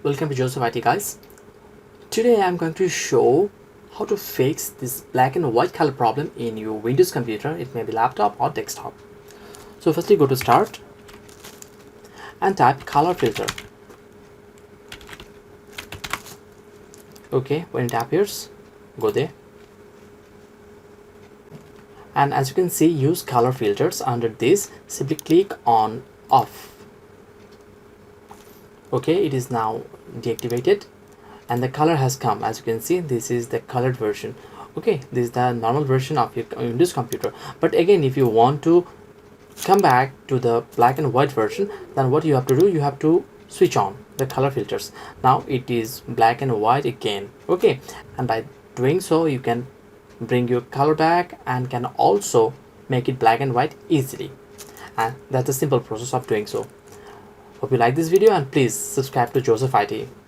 Welcome to Joseph IT, guys. Today I'm going to show how to fix this black and white color problem in your Windows computer. It may be laptop or desktop. So firstly go to start and type color filter. Okay, when it appears, go there. And as you can see, use color filters. Under this, simply click on off. Okay, it is now deactivated and the color has come. As you can see, this is the colored version. Okay, this is the normal version of your Windows computer. But again, if you want to come back to the black and white version, then what you have to do, you have to switch on the color filters. Now it is black and white again. Okay, and by doing so, you can bring your color back and can also make it black and white easily. And that's a simple process of doing so. Hope you like this video and please subscribe to Joseph IT.